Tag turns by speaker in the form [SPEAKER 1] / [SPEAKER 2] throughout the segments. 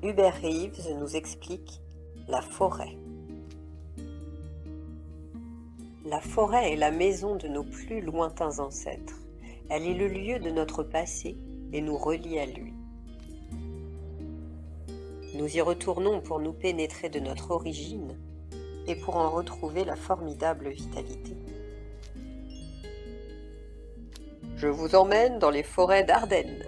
[SPEAKER 1] Hubert Reeves nous explique la forêt. La forêt est la maison de nos plus lointains ancêtres. Elle est le lieu de notre passé et nous relie à lui. Nous y retournons pour nous pénétrer de notre origine et pour en retrouver la formidable vitalité. Je vous emmène dans les forêts d'Ardennes.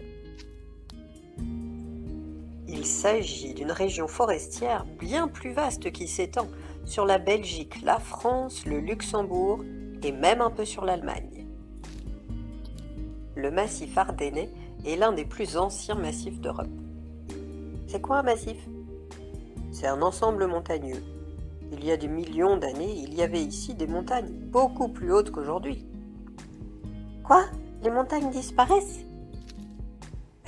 [SPEAKER 1] Il s'agit d'une région forestière bien plus vaste qui s'étend sur la Belgique, la France, le Luxembourg et même un peu sur l'Allemagne. Le massif ardennais est l'un des plus anciens massifs d'Europe. C'est quoi un massif? C'est un ensemble montagneux. Il y a des millions d'années, il y avait ici des montagnes beaucoup plus hautes qu'aujourd'hui. Quoi? Les montagnes disparaissent?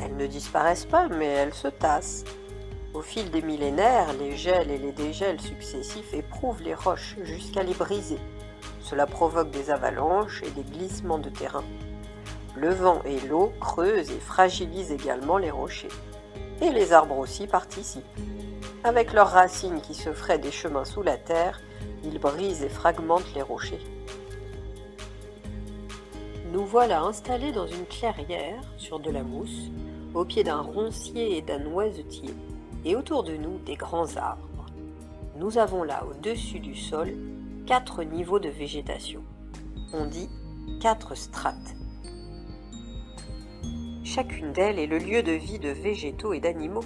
[SPEAKER 1] Elles ne disparaissent pas, mais elles se tassent. Au fil des millénaires, les gels et les dégels successifs éprouvent les roches jusqu'à les briser. Cela provoque des avalanches et des glissements de terrain. Le vent et l'eau creusent et fragilisent également les rochers. Et les arbres aussi participent. Avec leurs racines qui se fraient des chemins sous la terre, ils brisent et fragmentent les rochers. Nous voilà installés dans une clairière sur de la mousse, au pied d'un roncier et d'un noisetier, et autour de nous des grands arbres. Nous avons là, au-dessus du sol, 4 niveaux de végétation. On dit 4 strates. Chacune d'elles est le lieu de vie de végétaux et d'animaux,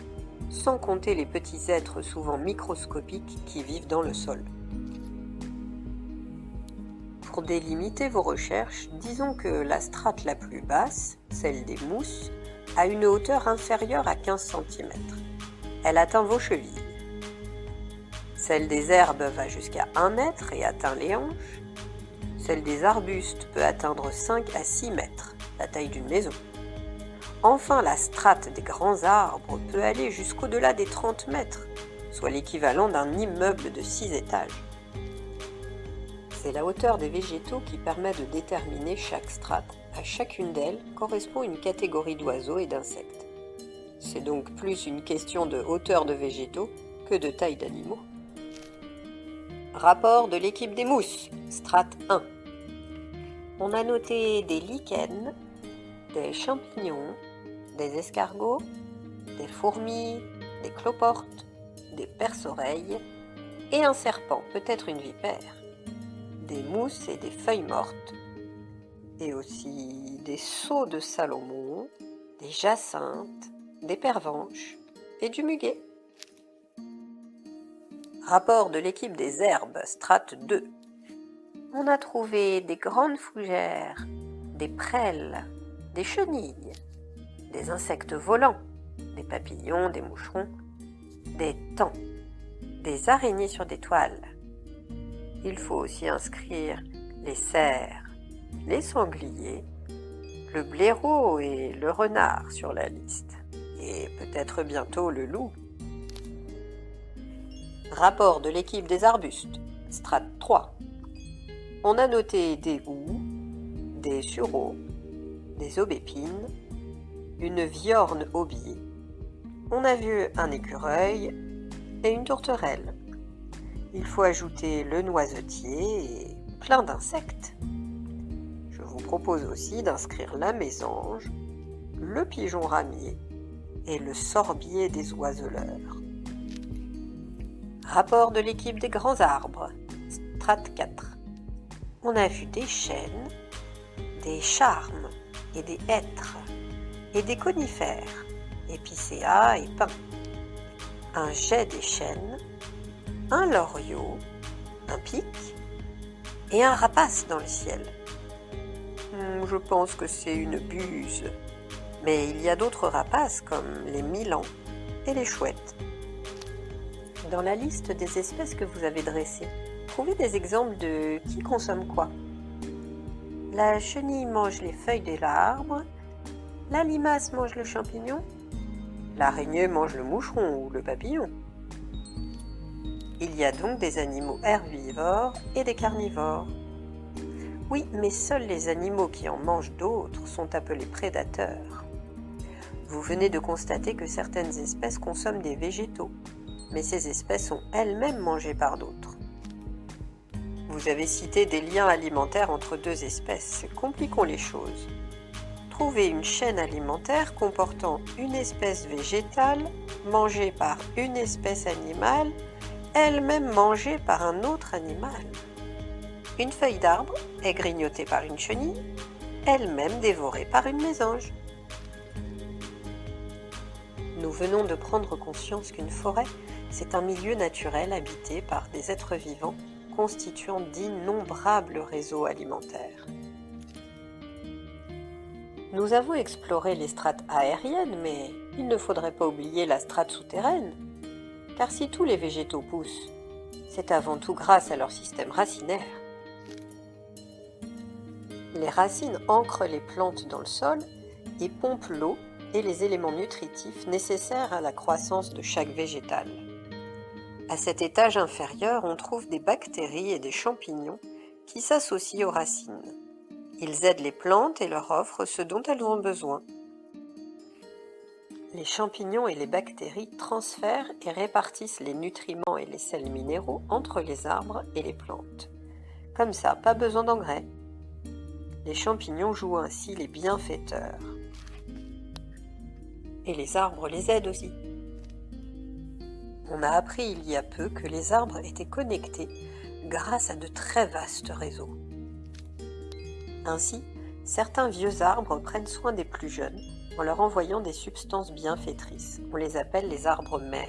[SPEAKER 1] sans compter les petits êtres souvent microscopiques qui vivent dans le sol. Pour délimiter vos recherches, disons que la strate la plus basse, celle des mousses, a une hauteur inférieure à 15 cm. Elle atteint vos chevilles. Celle des herbes va jusqu'à 1 mètre et atteint les hanches. Celle des arbustes peut atteindre 5 à 6 mètres, la taille d'une maison. Enfin, la strate des grands arbres peut aller jusqu'au-delà des 30 mètres, soit l'équivalent d'un immeuble de 6 étages. C'est la hauteur des végétaux qui permet de déterminer chaque strate. À chacune d'elles correspond une catégorie d'oiseaux et d'insectes. C'est donc plus une question de hauteur de végétaux que de taille d'animaux. Rapport de l'équipe des mousses, strate 1. On a noté des lichens, des champignons, des escargots, des fourmis, des cloportes, des perce-oreilles et un serpent, peut-être une vipère, des mousses et des feuilles mortes, et aussi des sauts de Salomon, des jacinthes, des pervenches et du muguet. Rapport de l'équipe des herbes, strate 2. On a trouvé des grandes fougères, des prêles, des chenilles, des insectes volants, des papillons, des moucherons, des tans, des araignées sur des toiles. Il faut aussi inscrire les cerfs, les sangliers, le blaireau et le renard sur la liste, et peut-être bientôt le loup. Rapport de l'équipe des arbustes, strate 3. On a noté des houx, des sureaux, des aubépines, une viorne aubier. On a vu un écureuil et une tourterelle. Il faut ajouter le noisetier et plein d'insectes. Je vous propose aussi d'inscrire la mésange, le pigeon ramier et le sorbier des oiseleurs. Rapport de l'équipe des grands arbres, strate 4. On a vu des chênes, des charmes et des hêtres, et des conifères, épicéas et pins, un jet des chênes, un loriot, un pic et un rapace dans le ciel. Je pense que c'est une buse, mais il y a d'autres rapaces comme les milans et les chouettes. Dans la liste des espèces que vous avez dressées, trouvez des exemples de qui consomme quoi. La chenille mange les feuilles de l'arbre, la limace mange le champignon, l'araignée mange le moucheron ou le papillon. Il y a donc des animaux herbivores et des carnivores. Oui, mais seuls les animaux qui en mangent d'autres sont appelés prédateurs. Vous venez de constater que certaines espèces consomment des végétaux, mais ces espèces sont elles-mêmes mangées par d'autres. Vous avez cité des liens alimentaires entre deux espèces. Compliquons les choses. Trouvez une chaîne alimentaire comportant une espèce végétale mangée par une espèce animale, elle-même mangée par un autre animal. Une feuille d'arbre est grignotée par une chenille, elle-même dévorée par une mésange. Nous venons de prendre conscience qu'une forêt, c'est un milieu naturel habité par des êtres vivants constituant d'innombrables réseaux alimentaires. Nous avons exploré les strates aériennes, mais il ne faudrait pas oublier la strate souterraine, car si tous les végétaux poussent, c'est avant tout grâce à leur système racinaire. Les racines ancrent les plantes dans le sol et pompent l'eau et les éléments nutritifs nécessaires à la croissance de chaque végétal. À cet étage inférieur, on trouve des bactéries et des champignons qui s'associent aux racines. Ils aident les plantes et leur offrent ce dont elles ont besoin. Les champignons et les bactéries transfèrent et répartissent les nutriments et les sels minéraux entre les arbres et les plantes. Comme ça, pas besoin d'engrais. Les champignons jouent ainsi les bienfaiteurs. Et les arbres les aident aussi. On a appris il y a peu que les arbres étaient connectés grâce à de très vastes réseaux. Ainsi, certains vieux arbres prennent soin des plus jeunes en leur envoyant des substances bienfaitrices. On les appelle les arbres mères.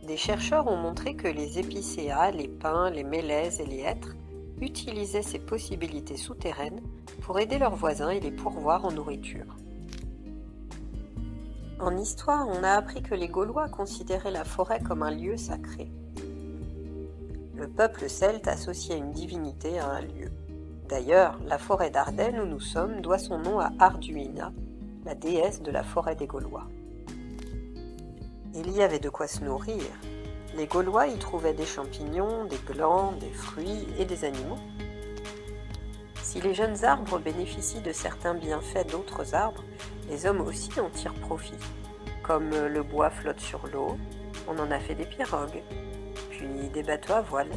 [SPEAKER 1] Des chercheurs ont montré que les épicéas, les pins, les mélèzes et les hêtres utilisaient ces possibilités souterraines pour aider leurs voisins et les pourvoir en nourriture. En histoire, on a appris que les Gaulois considéraient la forêt comme un lieu sacré. Le peuple celte associait une divinité à un lieu. D'ailleurs, la forêt d'Ardenne où nous sommes doit son nom à Arduina, la déesse de la forêt des Gaulois. Il y avait de quoi se nourrir. Les Gaulois y trouvaient des champignons, des glands, des fruits et des animaux. Si les jeunes arbres bénéficient de certains bienfaits d'autres arbres, les hommes aussi en tirent profit. Comme le bois flotte sur l'eau, on en a fait des pirogues, puis des bateaux à voile.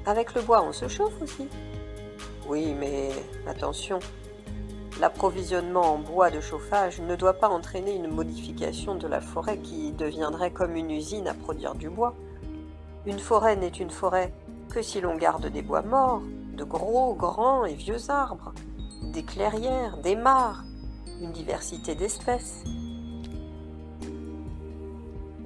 [SPEAKER 1] Avec le bois, on se chauffe aussi. Oui, mais attention, l'approvisionnement en bois de chauffage ne doit pas entraîner une modification de la forêt qui deviendrait comme une usine à produire du bois. Une forêt n'est une forêt que si l'on garde des bois morts, de gros, grands et vieux arbres, des clairières, des mares, une diversité d'espèces.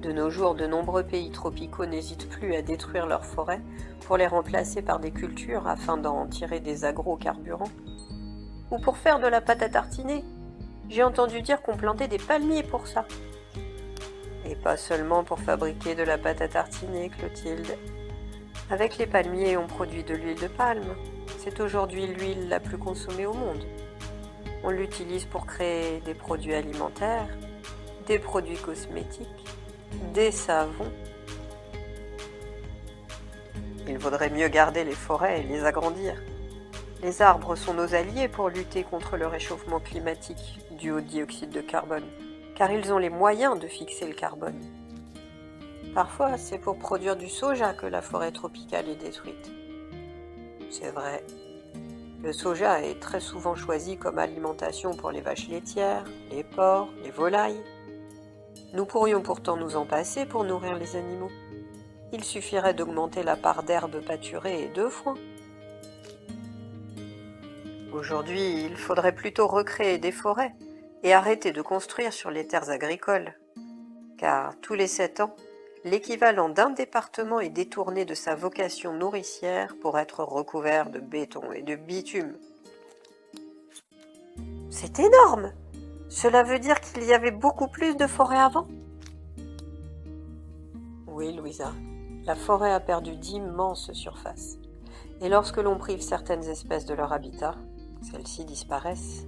[SPEAKER 1] De nos jours, de nombreux pays tropicaux n'hésitent plus à détruire leurs forêts pour les remplacer par des cultures afin d'en tirer des agrocarburants. Ou pour faire de la pâte à tartiner. J'ai entendu dire qu'on plantait des palmiers pour ça. Et pas seulement pour fabriquer de la pâte à tartiner, Clotilde. Avec les palmiers, on produit de l'huile de palme. C'est aujourd'hui l'huile la plus consommée au monde. On l'utilise pour créer des produits alimentaires, des produits cosmétiques, des savons. Il vaudrait mieux garder les forêts et les agrandir. Les arbres sont nos alliés pour lutter contre le réchauffement climatique dû au dioxyde de carbone, car ils ont les moyens de fixer le carbone. Parfois, c'est pour produire du soja que la forêt tropicale est détruite. C'est vrai. Le soja est très souvent choisi comme alimentation pour les vaches laitières, les porcs, les volailles. Nous pourrions pourtant nous en passer pour nourrir les animaux. Il suffirait d'augmenter la part d'herbes pâturées et de foin. Aujourd'hui, il faudrait plutôt recréer des forêts et arrêter de construire sur les terres agricoles. Car tous les 7 ans, l'équivalent d'un département est détourné de sa vocation nourricière pour être recouvert de béton et de bitume. C'est énorme! Cela veut dire qu'il y avait beaucoup plus de forêts avant? Oui, Louisa, la forêt a perdu d'immenses surfaces. Et lorsque l'on prive certaines espèces de leur habitat, celles-ci disparaissent.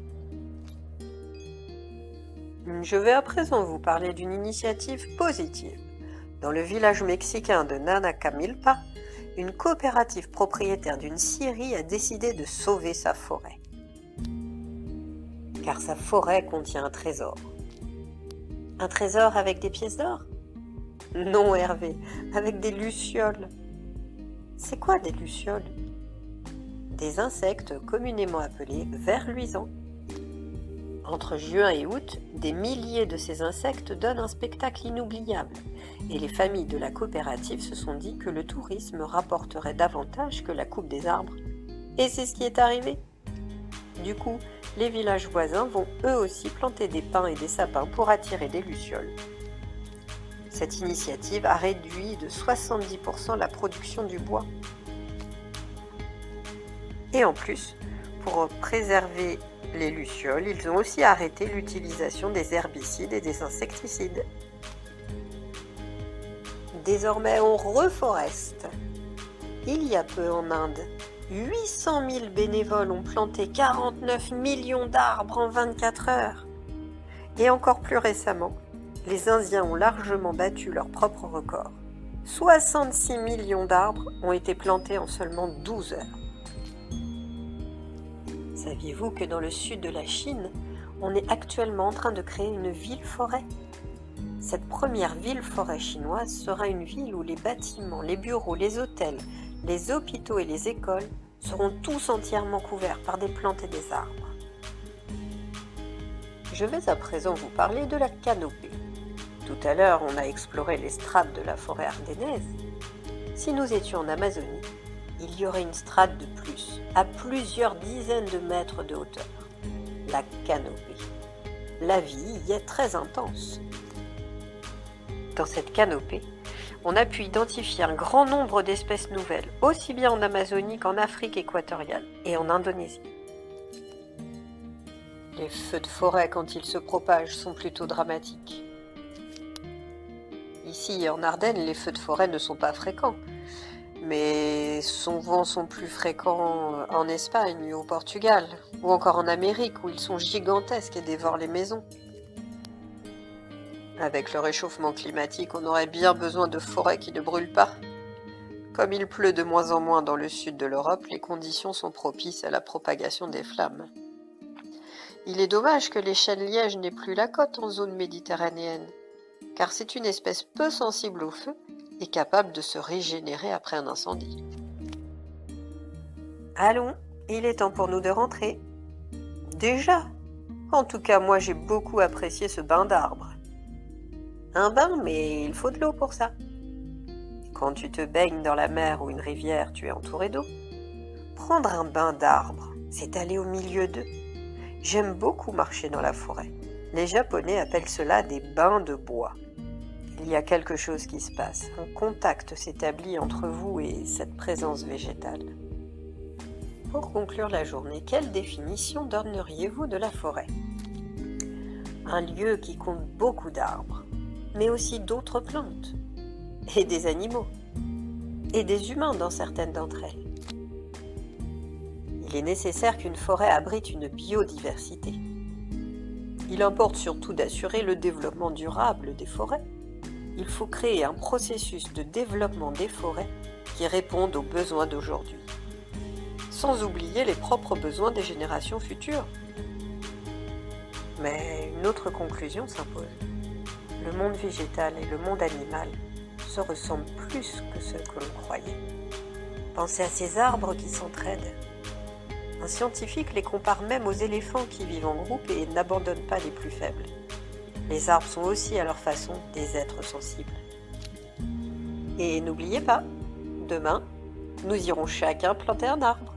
[SPEAKER 1] Je vais à présent vous parler d'une initiative positive. Dans le village mexicain de Nanacamilpa, une coopérative propriétaire d'une scierie a décidé de sauver sa forêt. car sa forêt contient un trésor. Un trésor avec des pièces d'or? Non, Hervé, avec des lucioles. C'est quoi des lucioles? Des insectes communément appelés vers luisants. Entre juin et août, des milliers de ces insectes donnent un spectacle inoubliable, et les familles de la coopérative se sont dit que le tourisme rapporterait davantage que la coupe des arbres. Et c'est ce qui est arrivé. Du coup, les villages voisins vont eux aussi planter des pins et des sapins pour attirer des lucioles. Cette initiative a réduit de 70% la production du bois. Et en plus, pour préserver les lucioles, ils ont aussi arrêté l'utilisation des herbicides et des insecticides. Désormais, on reforeste. Il y a peu en Inde, 800 000 bénévoles ont planté 49 millions d'arbres en 24 heures. Et encore plus récemment, les Indiens ont largement battu leur propre record. 66 millions d'arbres ont été plantés en seulement 12 heures. Saviez-vous que dans le sud de la Chine, on est actuellement en train de créer une ville-forêt? Cette première ville-forêt chinoise sera une ville où les bâtiments, les bureaux, les hôtels, les hôpitaux et les écoles seront tous entièrement couverts par des plantes et des arbres. Je vais à présent vous parler de la canopée. Tout à l'heure, on a exploré les strates de la forêt ardennaise. Si nous étions en Amazonie, il y aurait une strate de plus, à plusieurs dizaines de mètres de hauteur. La canopée. La vie y est très intense. Dans cette canopée, on a pu identifier un grand nombre d'espèces nouvelles, aussi bien en Amazonie qu'en Afrique équatoriale et en Indonésie. Les feux de forêt, quand ils se propagent, sont plutôt dramatiques. Ici, en Ardennes, les feux de forêt ne sont pas fréquents, mais souvent sont plus fréquents en Espagne ou au Portugal, ou encore en Amérique, où ils sont gigantesques et dévorent les maisons. Avec le réchauffement climatique, on aurait bien besoin de forêts qui ne brûlent pas. Comme il pleut de moins en moins dans le sud de l'Europe, les conditions sont propices à la propagation des flammes. Il est dommage que les chênes-lièges n'aient plus la cote en zone méditerranéenne, car c'est une espèce peu sensible au feu et capable de se régénérer après un incendie. Allons, il est temps pour nous de rentrer. Déjà? En tout cas, moi j'ai beaucoup apprécié ce bain d'arbre. Un bain, mais il faut de l'eau pour ça. Quand tu te baignes dans la mer ou une rivière, tu es entouré d'eau. Prendre un bain d'arbre, c'est aller au milieu d'eux. J'aime beaucoup marcher dans la forêt. Les Japonais appellent cela des bains de bois. Il y a quelque chose qui se passe. Un contact s'établit entre vous et cette présence végétale. Pour conclure la journée, quelle définition donneriez-vous de la forêt? Un lieu qui compte beaucoup d'arbres, mais aussi d'autres plantes, et des animaux, et des humains dans certaines d'entre elles. Il est nécessaire qu'une forêt abrite une biodiversité. Il importe surtout d'assurer le développement durable des forêts. Il faut créer un processus de développement des forêts qui réponde aux besoins d'aujourd'hui, sans oublier les propres besoins des générations futures. Mais une autre conclusion s'impose. Le monde végétal et le monde animal se ressemblent plus que ce que l'on croyait. Pensez à ces arbres qui s'entraident. Un scientifique les compare même aux éléphants qui vivent en groupe et n'abandonnent pas les plus faibles. Les arbres sont aussi à leur façon des êtres sensibles. Et n'oubliez pas, demain, nous irons chacun planter un arbre.